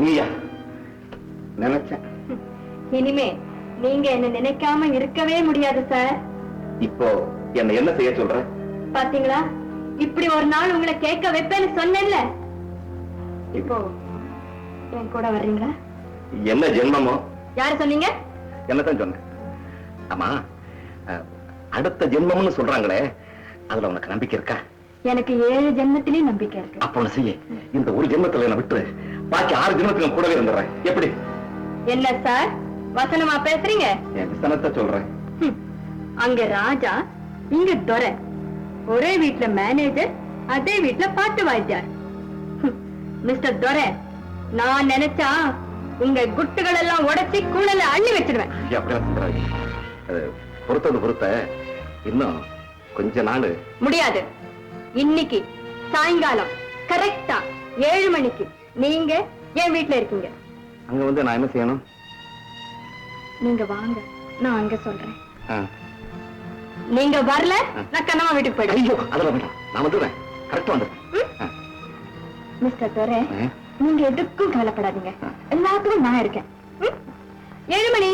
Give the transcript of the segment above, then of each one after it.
நீயா? நினைச்சேன். இனிமே நீங்க என்ன நினைக்காம இருக்கவே முடியாது சார். இப்போ என்ன செய்ய சொல்ற? பாத்தீங்களா, இப்படி ஒரு நாள் உங்களை கேட்க வைப்பேன்னு சொன்னேன்ல. இப்போ என் கூட வர்றீங்களா? என்ன ஜென்மமோ? யாரு சொன்னீங்க? என்னதான் சொன்னேன். ஆமா, அடுத்த ஜென்மம்னு சொல்றாங்களே, அதுல உனக்கு நம்பிக்கை இருக்கா? எனக்கு 7 ஜென்மத்திலேயும் நம்பிக்கை இருக்கு. அப்ப ஒண்ணு செய்ய, இந்த ஒரு ஜென்மத்துல என்ன விட்டு பாக்கி 6 ஜென்மத்துல கூடவே இருந்துடுறேன். எப்படி? என்ன சார் வசனமா பேசுறீங்க? என் விசனத்தை சொல்றேன். அங்க ராஜா, இங்க துரை. ஒரே வீட்டுல மேனேஜர், அதே வீட்டுல பாட்டு வாய்ச்சார். மிஸ்டர் துரை, நான் நினைச்சா உங்க குட்டுகள் எல்லாம் உடைச்சி கூடல அள்ளி வச்சிருவேன். பொறுத்தது பொறுத்த இன்னும் கொஞ்ச நாள் முடியாது. இன்னைக்கு சாயங்காலம் கரெக்டா 7 மணிக்கு நீங்க என் வீட்டுல இருக்கீங்க. அங்க வந்து நான் என்ன செய்யணும்? நீங்க வாங்க, நான் அங்க சொல்றேன். நீங்க வரல, நான் கண்ணம்மா வீட்டுக்கு போயிடுவேன். ஐயோ, அதெல்லாம் வேண்டாம், நான் வந்துடுறேன். கரெக்டா வந்துடுறேன். மிஸ்டர் துரை, நீங்க எதுக்கும் கவலைப்படாதீங்க. எல்லாத்துக்கும் நான் இருக்கேன். 7 மணி.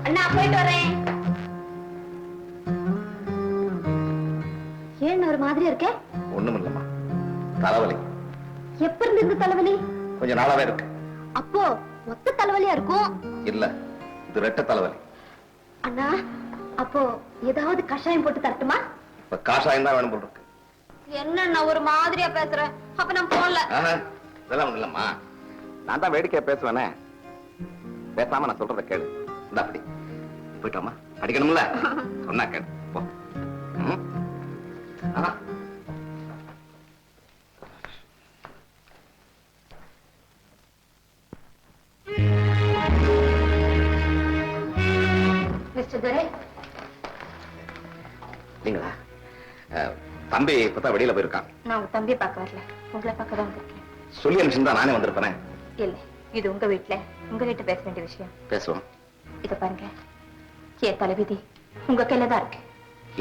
அண்ணா, போயிட்டு வரேன். ஏன் ஒரு மாதிரி இருக்கே? ஒண்ணும் இல்லம்மா, தலைவலி. எப்ப இருந்து இந்த தலைவலி? கொஞ்ச நாளாவே இருக்கு. அப்போ மொத்த தலைவலியா இருக்கும்? இல்ல, இது ரெட்ட தலைவலி. அண்ணா, அப்போ ஏதாவது கஷாயம் போட்டு தரட்டுமா? இப்ப காஷாயம் தான் வேணும் போல இருக்கு. என்ன ஒரு மாதிரியா பேசுற? அப்ப நான் போன்ல. இதெல்லாம் ஒண்ணு இல்லம்மா, நான் தான் வேடிக்கையா பேசுவேனே. பேசாம நான் சொல்றத கேளு. இந்த அப்படி போயிட்டோமா, அடிக்கணும்ல? சொன்னா கேளு, போ. மிஸ்டர் துரை. நீங்களா? தம்பி இப்பதான் வெளியில போயிருக்கான். நான் உங்க தம்பியை பார்க்க வரல, உங்களை பார்க்க தான் வந்திருக்கேன். சொல்லி அனுப்பிச்சிருந்தா நானே வந்திருப்பேன். இல்ல, இது உங்க வீட்டுல உங்ககிட்ட பேச வேண்டிய விஷயம். பேசுவோம். இத பாருங்க, என் தலைவிதி உங்க கையில தான் இருக்கு.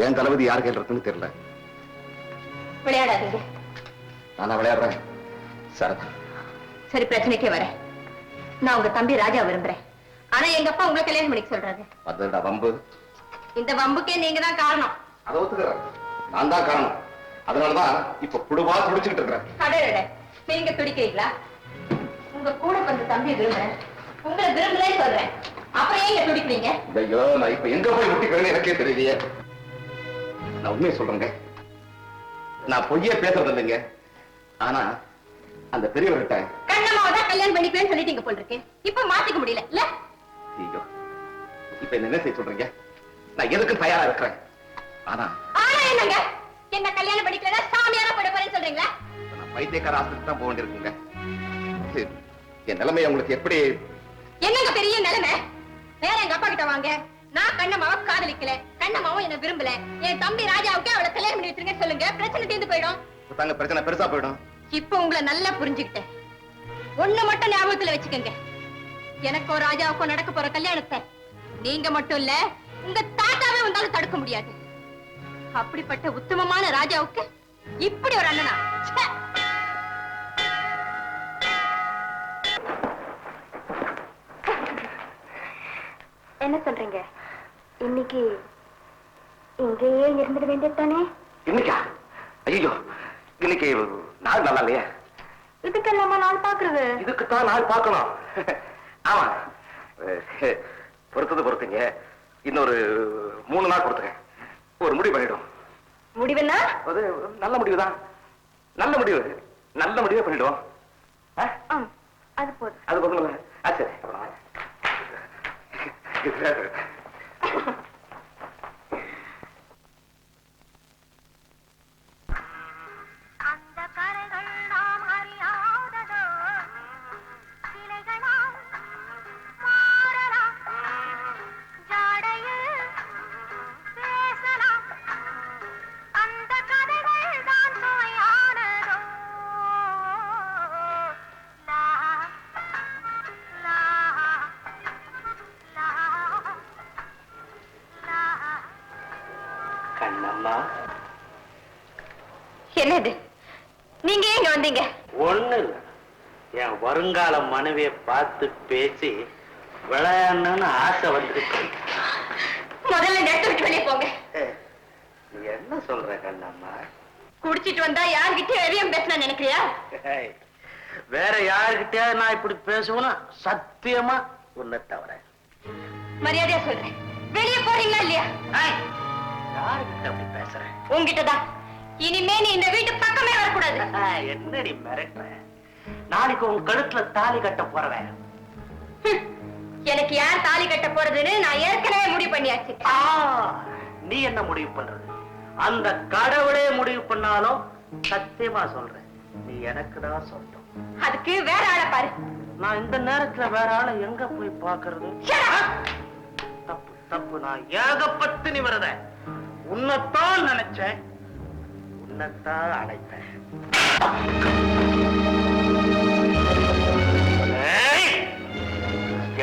என் தலைவிதி யார் கையில இருக்குன்னு தெரியல. விளையாடாதீங்க. நான் விளையாடுறேன். சரி, பிரச்சனைக்கே வரேன். நான் உங்க தம்பி ராஜா விரும்புறேன். ஆனா எங்க அப்பா உங்களை கல்யாணம் பண்ணிக்க சொல்றாரு. அதுடா வம்பு. இந்த வம்புக்கே நீங்க தான் காரணம். அதை ஒத்துக்கிறேன், நான் தான் காரணம். அதனாலதான் இப்ப குடுவா துடிச்சுக்கிட்டு இருக்கிறேன். நீங்க துடிக்கிறீங்களா? உங்க கூட வந்து தம்பி விரும்புறேன், உங்களை விரும்புறேன்னு சொல்றேன். அப்புறம் ஏங்க துடிக்கிறீங்க? ஐயோ, நான் இப்ப எங்க போய் முட்டிக்கிறேன்னு எனக்கே தெரியலையே. நான் உண்மையை சொல்றேங்க, நான் பொய்யே பேசுறது இல்லைங்க. ஆனா அந்த பெரியவர்கிட்ட கண்ணம்மாவை தான் கல்யாணம் பண்ணிப்பேன்னு சொல்லிட்டீங்க போல் இருக்கு. இப்ப மாத்திக்க முடியல இல்ல? ஐயோ, இப்ப என்ன செய்ய சொல்றீங்க? நான் எதுக்கும் தயாரா இருக்கிறேன். ஆனா என்னங்க, என்ன கல்யாணம் பண்ணிக்கலன்னா சாமியாரா போட போறேன்னு சொல்றீங்களா? நான் பைத்தியக்கார ஆஸ்பத்திரி தான் போக வேண்டியிருக்குங்க. என் நிலைமை உங்களுக்கு எப்படி? என்னங்க பெரிய நிலைமை? வேற எங்க அப்பா கிட்ட வாங்க. நான் கண்ணம்மாவை காதலிக்கல, கண்ணம்மாவும் என்ன விரும்பல. என் தம்பி ராஜாவுக்கு அவளை கல்யாணம் பண்ணி வச்சிருங்க சொல்லுங்க, பிரச்சனை தீர்ந்து போயிடும். பிரச்சனை பெருசா போயிடும். இப்ப உங்களை நல்லா புரிஞ்சுக்கிட்டேன். ஒண்ணு மட்டும் ஞாபகத்துல வச்சுக்கோங்க, எனக்கும் ராஜாவுக்கும் நடக்க போற கல்யாணத்தை நீங்க மட்டும் இல்ல, உங்க தாத்தாவே வந்தாலும் தடுக்க முடியாது. அப்படிப்பட்ட உத்தமமான ராஜாவுக்கு இப்படி ஒரு அண்ணனா? என்ன சொல்றீங்க? இன்னைக்கு இங்கேயே இருந்துட வேண்டியதானே? இன்னைக்கா? ஐயோ, இன்னைக்கு நாள் நல்லா இல்லையா? இதுக்கெல்லாமா நாள் பாக்குறது? இதுக்குத்தான் நாள் பார்க்கணும். ஆமா, பொறுத்தீங்க. இன்னொரு 3 நாள் கொடுத்துங்க, ஒரு முடிவு பண்ணிடும். முடிவுன்னா? அது நல்ல முடிவுதான். நல்ல முடிவே பண்ணிடுவோம். அது போதும். அது போதும். சரி. இங்க வந்தீங்க? ஒண்ணு இல்ல, என் வருங்கால மனைவியை பார்த்து பேசி விளையாடணும்னு ஆசை வந்துருக்கு. முதல்ல நெட்டு விட்டு வெளியே போங்க. நீ என்ன சொல்ற கண்ணம்மா? குடிச்சிட்டு வந்தா யார்கிட்டயும் எதையும் பேசணும் நினைக்கிறியா? வேற யாருக்கிட்டயாவது நான் இப்படி பேசுவேனா? சத்தியமா உன்னை தவிர. மரியாதையா சொல்றேன், வெளியே போறீங்களா இல்லையா? யாருக்கிட்ட அப்படி பேசுறேன்? உங்ககிட்டதான். இனிமே நீ இந்த வீட்டு பக்கமே வரக்கூடாது. என்னடி மிரட்டுற? நாளைக்கு உன் கழுத்துல தாலி கட்ட போறவன். எனக்கு யார் தாலி கட்ட போறதுன்னு நான் ஏற்கனவே முடிவு பண்ணியாச்சு. நீ என்ன முடிவு பண்றது? அந்த கடவுளே முடிவு பண்ணாலும் சத்தியமா சொல்றேன், நீ எனக்கு தான் சொந்தம். அதுக்கு வேற ஆளை பாரு. நான் இந்த நேரத்துல வேற ஆளை எங்க போய் பாக்குறது? தப்பு தப்பு, நான் ஏகப்பட்டு நிமிரத. உன்னைத்தான் நினைச்சேன், உன்னைத்தான் அழைப்பேன்.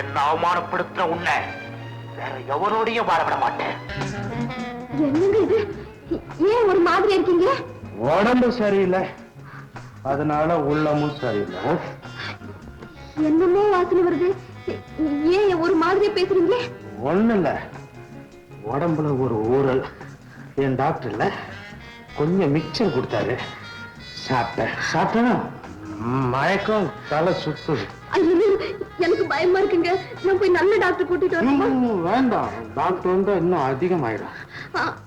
என்ன அவமானப்படுத்துற உன்னை வேற எவரோடையும் வாழவிட மாட்டேன். என்னங்க இது? ஏன் ஒரு மாதிரி இருக்கீங்க? உடம்பு சரியில்லை, அதனால உள்ளமும் சரியில்லை. என்னமோ வாசனை வருது. ஏன் ஒரு மாதிரி பேசுறீங்க? ஒண்ணு இல்ல, உடம்புல ஒரு ஊரல். என் டாக்டர் இல்ல கொஞ்சம் மிக்சர் கொடுத்தாரு, சாப்பிட்டேன். மயக்கம், தலை சுத்துது. எனக்கு பயமா இருக்குங்க. நான் போய் நல்ல டாக்டர் கூட்டிட்டு வரணும். வேண்டாம், டாக்டர் வந்து இன்னும் அதிகமாயிடும்.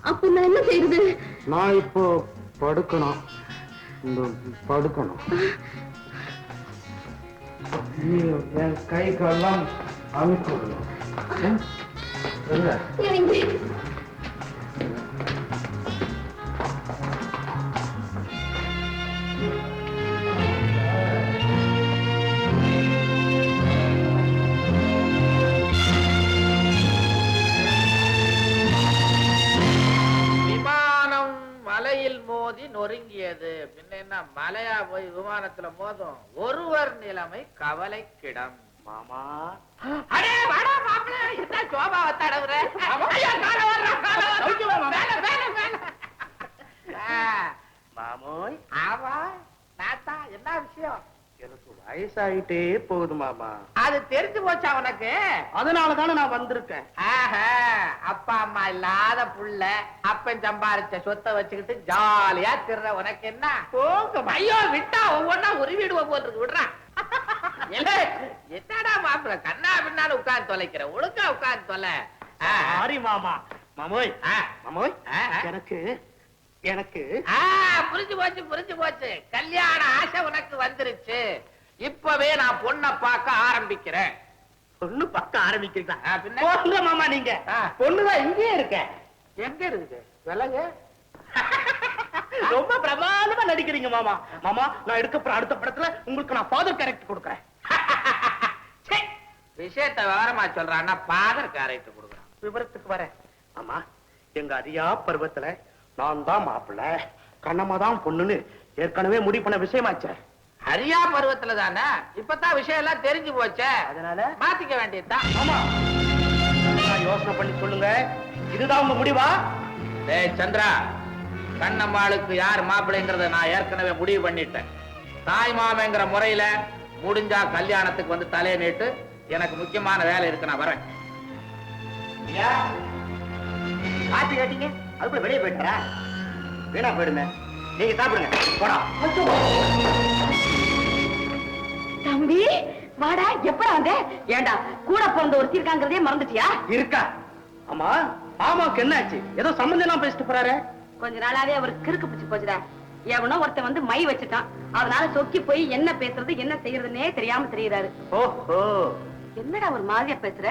அப்ப நான் என்ன செய்யறது? நான் இப்போ படுக்கணும். நீ என் கை கால்லாம் அமைக்க விடணும். விமானம் மலையில் மோதி நொறுங்கியது. பின்ன என்ன, மலையா போய் விமானத்துல மோதும்? ஒருவர் நிலைமை கவலைக்கிடம். மாமா, அடே வாடா மாப்பிள, என்ன சோபாவை தடவுற? ஐயா, கால வர்றா, கால வர்றா. மேல. மாமோய். ஆமா, நாத்தா, என்ன விஷயம்? எனக்கு வயசாயிட்டே போகுது மாமா. அது தெரிஞ்சு போச்சா உனக்கு? அதனாலதானே நான் வந்திருக்கேன். அப்பா அம்மா இல்லாத புள்ள, அப்பன் சம்பாரிச்ச சொத்தை வச்சுக்கிட்டு ஜாலியா திர்ற உனக்கு என்ன? போங்க, ஐயோ விட்டா ஒவ்வொன்னா உருவிடுவோம் போல் இருக்கு. விடுறான். என்னடா மாப்பிள கண்ணா பின்னால உட்கார்ந்து தொலைக்கிற? ஒழுங்கா உட்கார்ந்து தொலை. சாரி மாமா. மாமோய், மாமோய், எனக்கு புரிஞ்சு போச்சு. கல்யாண ஆசை உனக்கு வந்துருச்சு. இப்பவே நான் பொண்ணை பார்க்க ஆரம்பிக்கிறேன். பொண்ணு பார்க்க ஆரம்பிக்கிறீங்களா? பின்ன போங்க மாமா, நீங்க பொண்ணுதான் இங்கே இருக்க. எங்க இருக்குது விலங்கு? ரொம்ப பிரமாதமா நடிக்கிறீங்க மாமா. மாமா, நான் எடுக்க போற அடுத்த படத்துல உங்களுக்கு நான் ஃபாதர் கேரக்டர் கொடுக்குறேன். விஷயத்தை விவரமா சொல்றான்னா ஃபாதர் கேரக்டர் கொடுக்குறான். விவரத்துக்கு வரேன். ஆமா, எங்க அரியா பருவத்துல நான் தான் மாப்பிள்ள, கண்ணம்மா தான் பொண்ணுன்னு ஏற்கனவே முடிவு பண்ண விஷயமாச்சே. அரியா பருவத்துல தானே? இப்பதான் விஷயம் எல்லாம் தெரிஞ்சு போச்சே, அதனால மாத்திக்க வேண்டியதுதான். ஆமா, யோசனை பண்ணி சொல்லுங்க, இதுதான் உங்க முடிவா? டேய் சந்திரா, கண்ணம்மாளுக்கு யார் மாப்பிள்ளைங்கிறத நான் ஏற்கனவே முடிவு பண்ணிட்டேன். தாய் மாமங்கிற முறையில முடிஞ்சா கல்யாணத்துக்கு வந்து தலையை நீட்டு. எனக்கு முக்கியமான வேலை இருக்கு, நான் வரேன். காத்து கேட்டீங்க, அதுக்குள்ள வெளியே போயிட்டாரா? வீணா போயிடுங்க, நீங்க சாப்பிடுங்க. போடா தம்பி, வாடா. எப்படா வந்த? ஏண்டா கூட பிறந்த ஒருத்தி இருக்காங்கிறதே மறந்துட்டியா? இருக்கா? ஆமா, ஆமாக்கு என்னாச்சு? ஏதோ சம்பந்தம் எல்லாம் பேசிட்டு போறாரு. கொஞ்ச நாளாவே அவருக்கு கிறுக்கு பிடிச்சு போச்சுடா. எவனோ ஒருத்தன் வந்து மை வச்சுட்டான். அதனால சொக்கி போய் என்ன பேசுறது என்ன செய்யறதுன்னே தெரியாம தெரியுறாரு. ஓஹோ, என்னடா ஒரு மாதிரியா பேசுற?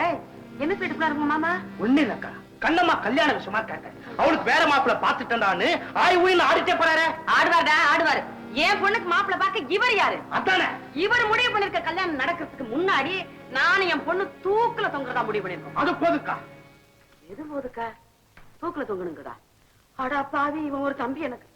என்ன பேட்டுக்குள்ள இருக்க மாமா? ஒண்ணு இல்லக்கா, கண்ணம்மா கல்யாண விஷயமா கேட்டேன். அவளுக்கு வேற மாப்பிள்ள பாத்துட்டான்னு ஆய் ஊயில ஆடிட்டே போறாரு. ஆடுவாருடா, ஆடுவாரு. என் பொண்ணுக்கு மாப்பிள்ள பார்க்க இவர் யாரு? அதானே இவர் முடிவு பண்ணிருக்க. கல்யாணம் நடக்கிறதுக்கு முன்னாடி நானும் என் பொண்ணு தூக்குல தொங்குறதா முடிவு பண்ணிருக்கோம். அது போதுக்கா. எது போதுக்கா? தூக்குல தொங்கணுங்கடா? அடா பாவி, இவன் ஒரு தம்பி எனக்கு.